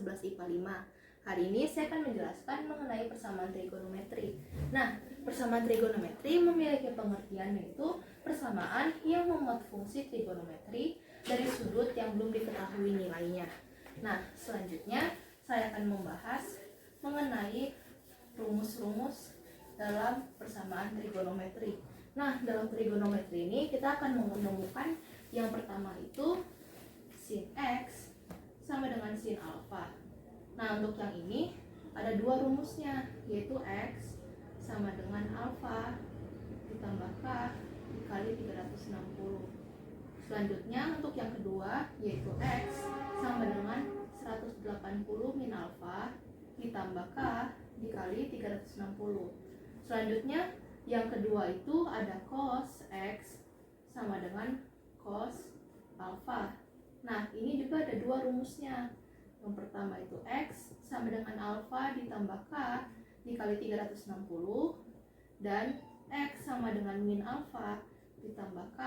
kelas 11 IPA 5. Hari ini saya akan menjelaskan mengenai persamaan trigonometri. Nah, persamaan trigonometri memiliki pengertian yaitu persamaan yang memuat fungsi trigonometri dari sudut yang belum diketahui nilainya. Nah, selanjutnya saya akan membahas mengenai rumus-rumus dalam persamaan trigonometri. Nah, dalam trigonometri ini kita akan menemukan yang pertama itu sin X sama dengan sin alfa. Nah, untuk yang ini ada dua rumusnya, yaitu X sama dengan alfa ditambah K dikali 360. Selanjutnya untuk yang kedua yaitu X sama dengan 180 min alfa ditambah K dikali 360. Selanjutnya yang kedua itu ada cos X sama dengan cos alfa. Nah, ini juga ada dua rumusnya. Yang pertama itu X sama dengan alfa ditambah K dikali 360 dan X sama dengan min alfa ditambah K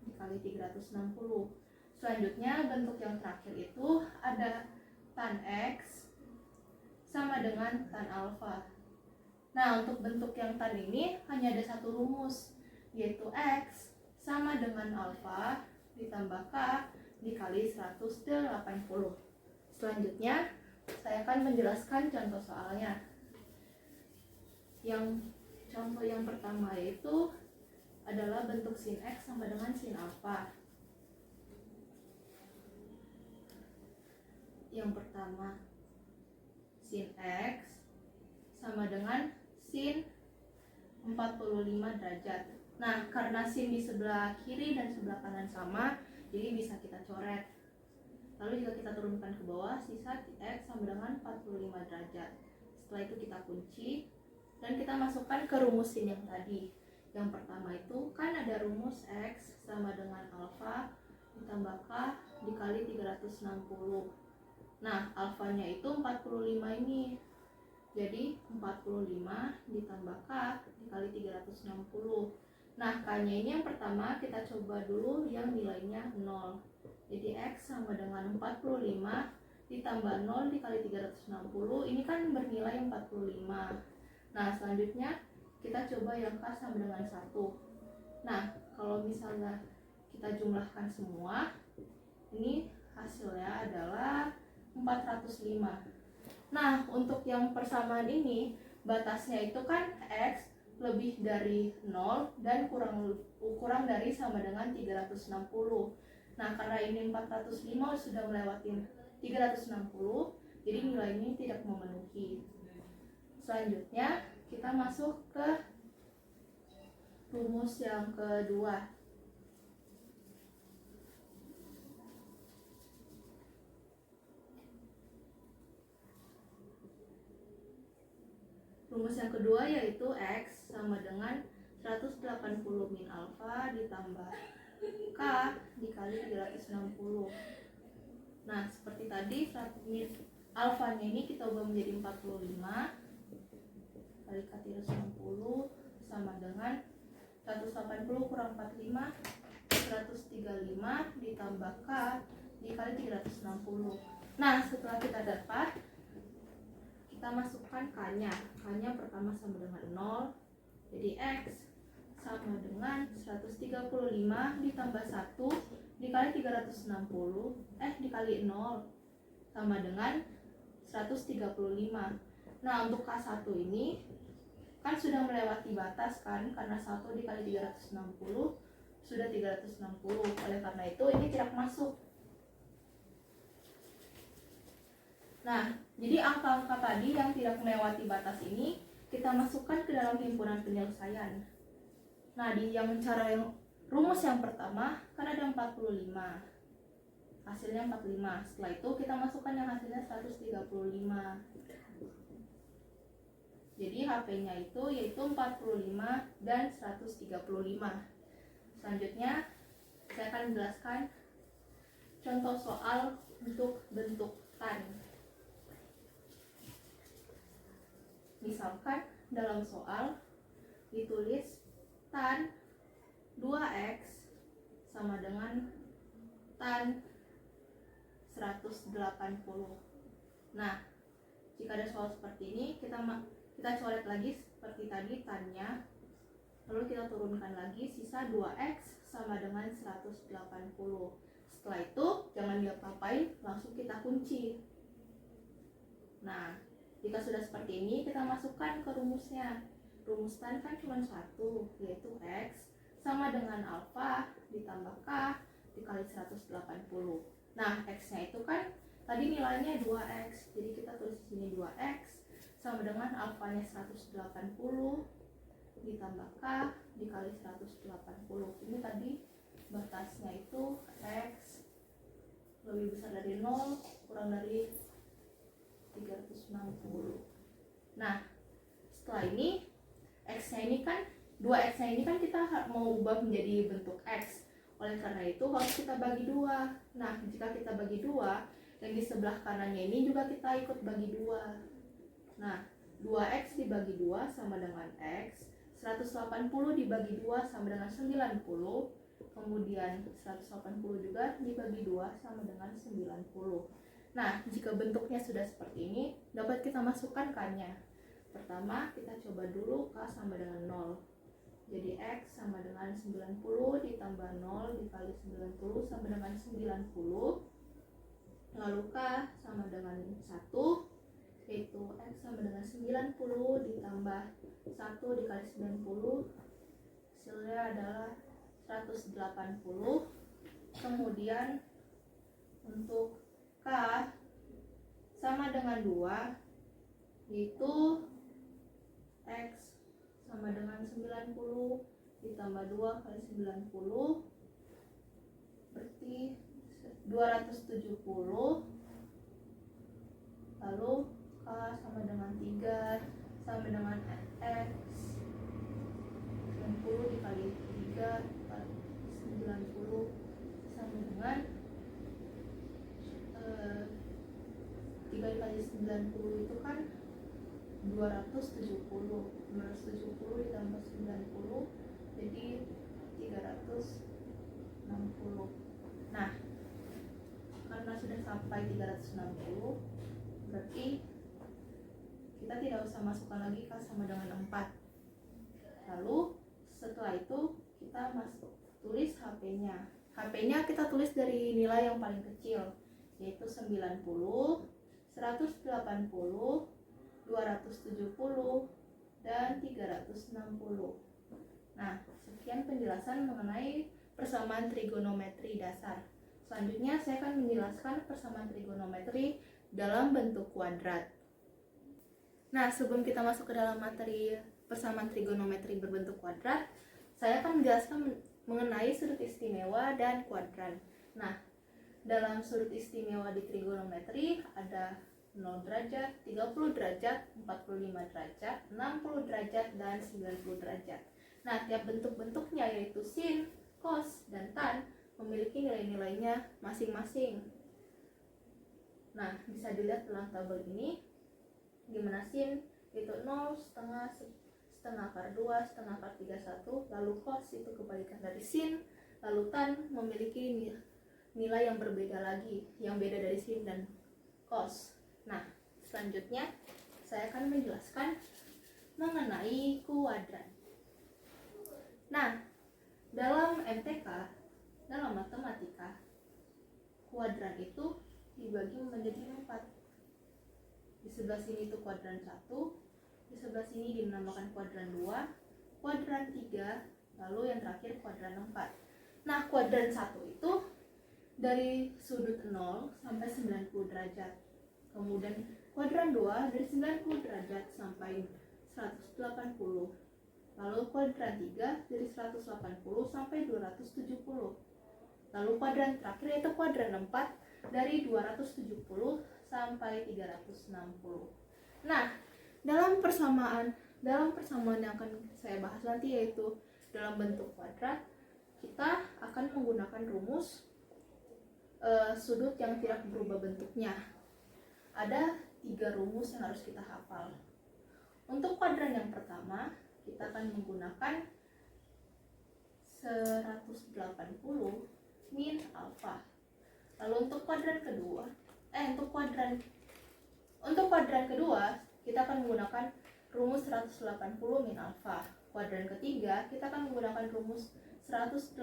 dikali 360. Selanjutnya bentuk yang terakhir itu ada tan X sama dengan tan alfa. Nah, untuk bentuk yang tan ini hanya ada satu rumus, yaitu X sama dengan alfa ditambah K dikali 180. Selanjutnya saya akan menjelaskan contoh soalnya. Yang contoh yang pertama yaitu adalah bentuk sin X sama dengan sin alfa. Yang pertama sin X sama dengan sin 45 derajat. Nah, karena sin di sebelah kiri dan sebelah kanan sama, jadi bisa kita coret. Lalu jika kita turunkan ke bawah, sisa X sama dengan 45 derajat. Setelah itu kita kunci dan kita masukkan ke rumus sin yang tadi. Yang pertama itu kan ada rumus X sama dengan alfa ditambah K dikali 360. Nah, alfanya itu 45 ini. Jadi 45 ditambah K dikali 360. Nah, K-nya ini yang pertama kita coba dulu yang nilainya 0. Jadi X sama dengan 45 ditambah 0 dikali 360. Ini kan bernilai 45. Nah, selanjutnya kita coba yang K sama dengan 1. Nah, kalau misalnya kita jumlahkan semua, ini hasilnya adalah 405. Nah, untuk yang persamaan ini, batasnya itu kan X lebih dari 0 dan kurang dari sama dengan 360. Nah, karena ini 405 sudah melewati 360, jadi nilai ini tidak memenuhi. Selanjutnya, kita masuk ke rumus yang kedua. Rumus yang kedua yaitu X sama dengan 180 min alfa ditambah K dikali 360. Nah, seperti tadi min alfanya ini kita ubah menjadi 45 kali 360 sama dengan 180 kurang 45 135 ditambah K dikali 360. Nah, setelah kita dapat, kita masukkan K-nya. K-nya pertama sama dengan 0. Jadi X sama dengan 135 ditambah 1 dikali 360 dikali 0 sama dengan 135. Nah, untuk K1 ini kan sudah melewati batas kan, karena 1 dikali 360 sudah 360. Oleh karena itu ini tidak masuk. Nah, jadi angka-angka tadi yang tidak melewati batas ini kita masukkan ke dalam himpunan penyelesaian. Nah, di rumus yang pertama kan ada 45. Hasilnya 45. Setelah itu kita masukkan yang hasilnya 135. Jadi HP-nya itu yaitu 45 dan 135. Selanjutnya saya akan menjelaskan contoh soal untuk bentuk tan. Misalkan dalam soal ditulis tan 2x sama dengan tan 180. Nah, jika ada soal seperti ini, kita coret lagi seperti tadi tannya. Lalu kita turunkan lagi, sisa 2x sama dengan 180. Setelah itu, jangan diapa-apain, langsung kita kunci. Nah, jika sudah seperti ini, kita masukkan ke rumusnya. Rumus tan kan cuma satu, yaitu x sama dengan alfa ditambah k dikali 180. Nah, x-nya itu kan tadi nilainya 2x, jadi kita tulis di sini 2x sama dengan alfanya 180 ditambah k dikali 180. Ini tadi batasnya itu x lebih besar dari 0 kurang dari 360. Nah, setelah ini x-nya ini kan 2x-nya ini kan kita mau ubah menjadi bentuk x. Oleh karena itu harus kita bagi 2. Nah, jika kita bagi 2, yang di sebelah kanannya ini juga kita ikut bagi 2. Nah, 2x dibagi 2 sama dengan x, 180 dibagi 2 sama dengan 90, kemudian 180 juga dibagi 2 sama dengan 90. Nah, jika bentuknya sudah seperti ini, dapat kita masukkan k-nya. Pertama, kita coba dulu k sama dengan 0. Jadi x sama dengan 90 ditambah 0 dikali 90 sama dengan 90. Lalu k sama dengan 1, yaitu x sama dengan 90 ditambah 1 dikali 90, hasilnya adalah 180. Kemudian untuk k sama dengan 2, yaitu x sama dengan 90 ditambah 2 kali 90 berarti 270. Lalu k sama dengan 3 sama dengan x 90 dikali 3 kali 90 sama dengan 3 dikali 90 itu kan 270 ditambah 90 jadi 360. Nah, karena sudah sampai 360, berarti kita tidak usah masukkan lagi k sama dengan 4. Lalu setelah itu kita tulis HP-nya. HP-nya kita tulis dari nilai yang paling kecil, yaitu 90, 180, 270, dan 360. Nah, sekian penjelasan mengenai persamaan trigonometri dasar. Selanjutnya saya akan menjelaskan persamaan trigonometri dalam bentuk kuadrat. Nah, sebelum kita masuk ke dalam materi persamaan trigonometri berbentuk kuadrat, saya akan menjelaskan mengenai sudut istimewa dan kuadran. Nah, dalam sudut istimewa di trigonometri ada 0 derajat, 30 derajat, 45 derajat, 60 derajat, dan 90 derajat. Nah, tiap bentuk-bentuknya yaitu sin, cos, dan tan memiliki nilai-nilainya masing-masing. Nah, bisa dilihat dalam tabel ini, di mana sin itu 0, setengah, setengah akar 2, setengah akar 3, 1, lalu cos itu kebalikan dari sin, lalu tan memiliki nilai yang berbeda lagi, yang beda dari sin dan cos. Nah, selanjutnya saya akan menjelaskan mengenai kuadran. Nah, dalam MTK, dalam matematika, kuadran itu dibagi menjadi 4. Di sebelah sini itu kuadran 1, di sebelah sini dinamakan kuadran 2, kuadran 3, lalu yang terakhir kuadran 4. Nah, kuadran 1 itu dari sudut 0 sampai 90 derajat. Kemudian kuadran 2 dari 90 derajat sampai 180. Lalu kuadran 3 dari 180 sampai 270. Lalu kuadran terakhir yaitu kuadran 4 dari 270 sampai 360. Nah, dalam persamaan yang akan saya bahas nanti yaitu dalam bentuk kuadrat, kita akan menggunakan rumus sudut yang tidak berubah bentuknya. Ada 3 rumus yang harus kita hafal. Untuk kuadran yang pertama, kita akan menggunakan 180 min alfa. Lalu untuk kuadran kedua, untuk kuadran Untuk kuadran kedua, kita akan menggunakan rumus 180 min alfa. Kuadran ketiga, kita akan menggunakan rumus 180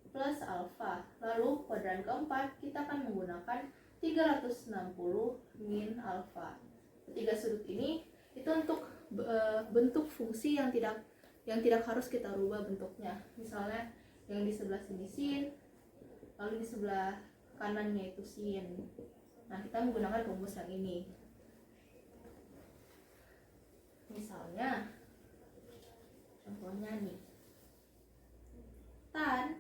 plus alfa. Lalu kuadran keempat, kita akan menggunakan 360 min alfa. Ketiga sudut ini itu untuk bentuk fungsi yang tidak harus kita rubah bentuknya. Misalnya yang di sebelah sini sin, lalu di sebelah kanannya itu sin. Nah, kita menggunakan rumus yang ini. Misalnya, contohnya nih, tan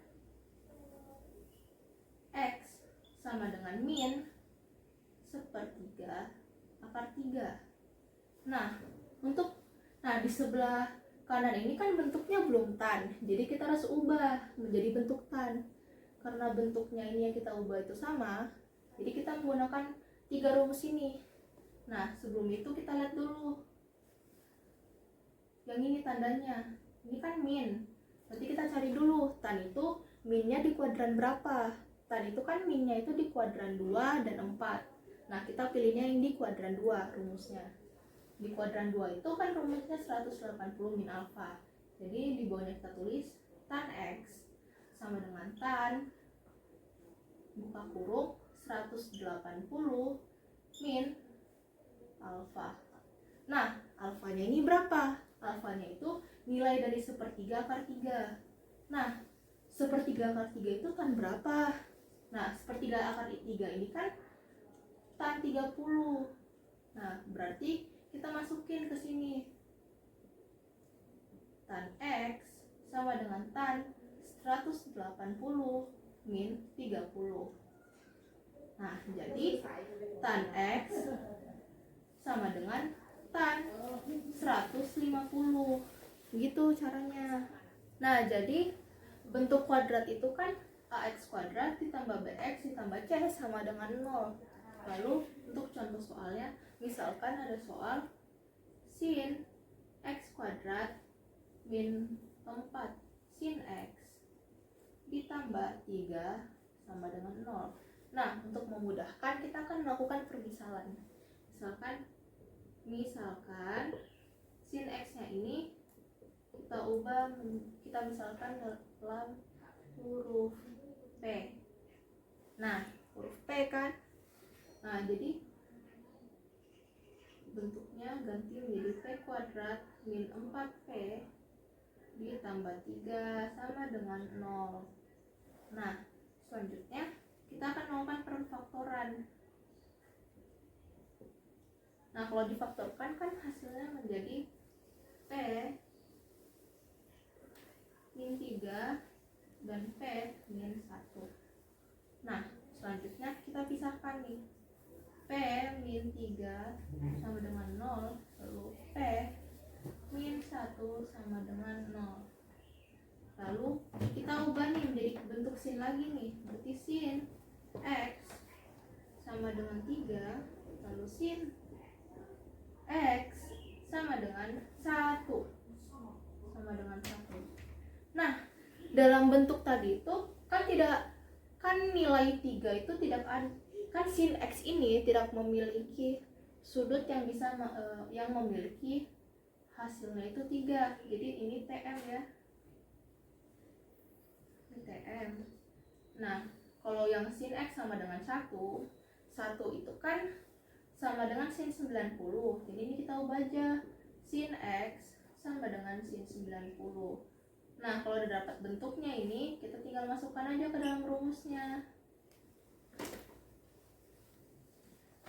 X sama dengan min sepertiga akar 3. Nah, di sebelah kanan ini kan bentuknya belum tan, jadi kita harus ubah menjadi bentuk tan. Karena bentuknya ini yang kita ubah itu sama, jadi kita menggunakan 3 rumus ini. Nah, sebelum itu kita lihat dulu yang ini tandanya. Ini kan min, berarti kita cari dulu tan itu minnya di kuadran berapa. Tan itu kan minnya itu di kuadran 2 dan 4. Nah, kita pilihnya yang di kuadran 2 rumusnya. Di kuadran 2 itu kan rumusnya 180 min alfa. Jadi di bawahnya kita tulis tan X sama dengan tan buka kurung 180 min alfa. Nah, alfanya ini berapa? Alfanya itu nilai dari sepertiga akar 3. Nah, sepertiga akar 3 itu tan berapa? Nah, sepertiga akar 3 ini kan tan 30. Nah, berarti kita masukin ke sini. Tan X sama dengan tan 180 min 30. Nah, jadi tan X sama dengan tan 150. Gitu caranya. Nah, jadi bentuk kuadrat itu kan ax kuadrat ditambah bx ditambah c sama dengan 0. Lalu untuk contoh soalnya, misalkan ada soal sin x kuadrat min 4 sin x ditambah 3 sama dengan 0. Nah, untuk memudahkan kita akan melakukan permisalan. Misalkan sin x-nya ini kita misalkan dalam huruf P. Nah, huruf P kan. Nah, jadi bentuknya ganti menjadi P kuadrat min 4P ditambah 3 sama dengan 0. Nah, selanjutnya kita akan melakukan perfaktoran. Nah, kalau difaktorkan kan hasilnya menjadi P min 3 dan P min 1. Nah, selanjutnya kita pisahkan nih. P min 3 sama dengan 0, lalu P min 1 sama dengan 0. Lalu kita ubah nih menjadi bentuk sin lagi nih. Berarti sin X sama dengan 3, lalu sin X sama dengan 1. Sama dengan 1. Nah, dalam bentuk tadi itu kan nilai 3 itu tidak ada. Kan sin X ini tidak memiliki sudut yang yang memiliki hasilnya itu 3. Jadi ini TM ya. Ini TM. Nah, kalau yang sin X sama dengan 1 itu kan sama dengan sin 90. Jadi ini kita ubah aja. Sin X sama dengan sin 90. Nah, kalau udah dapat bentuknya ini, kita tinggal masukkan aja ke dalam rumusnya.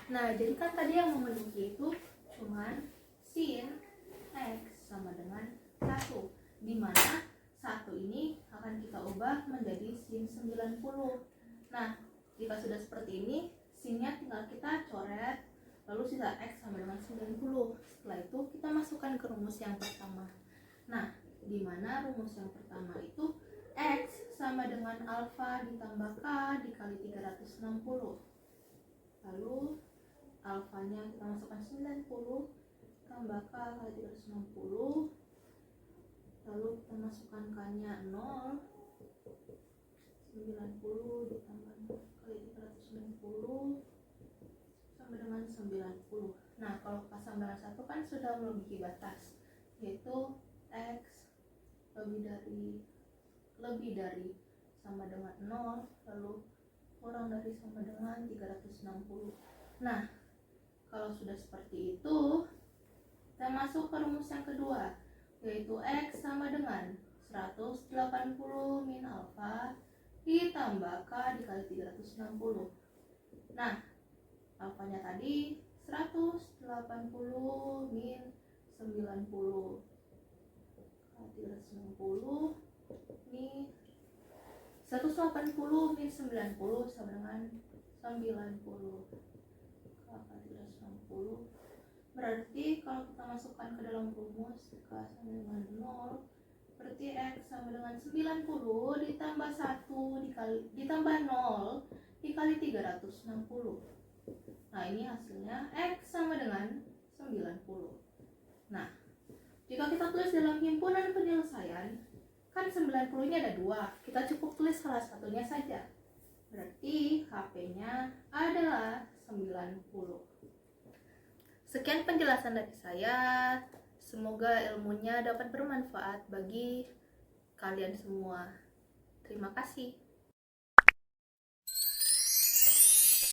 Nah, jadi kan tadi yang memenuhi itu cuman sin X sama dengan 1, dimana 1 ini akan kita ubah menjadi sin 90. Nah, jika sudah seperti ini, sinnya tinggal kita coret, lalu sisa X sama dengan 90. Setelah itu kita masukkan ke rumus yang pertama. Nah, dimana rumus yang pertama itu X sama dengan alfa ditambah K dikali 360. Lalu alfanya kita masukkan 90 tambah K kali 360. Lalu kita masukkan K-nya 0. 90 ditambah kali 360 sama sama dengan 90. Nah, kalau pasang dengan 1 kan sudah melebihi batas, yaitu X lebih dari sama dengan 0, lalu kurang dari sama dengan 360. Nah, kalau sudah seperti itu, kita masuk ke rumus yang kedua, yaitu X sama dengan 180 min alfa ditambah K dikali 360. Nah, alfanya tadi 180 min 90. 360 ini 180 min 90 sama dengan 90. 360. Berarti kalau kita masukkan ke dalam rumus K sama dengan 0, berarti X sama dengan 90 ditambah 1 ditambah 0 dikali 360. Nah, ini hasilnya X sama dengan 90. Nah, jika kita tulis dalam himpunan penyelesaian, kan 90-nya ada 2, kita cukup tulis salah satunya saja. Berarti HP-nya adalah 90. Sekian penjelasan dari saya. Semoga ilmunya dapat bermanfaat bagi kalian semua. Terima kasih.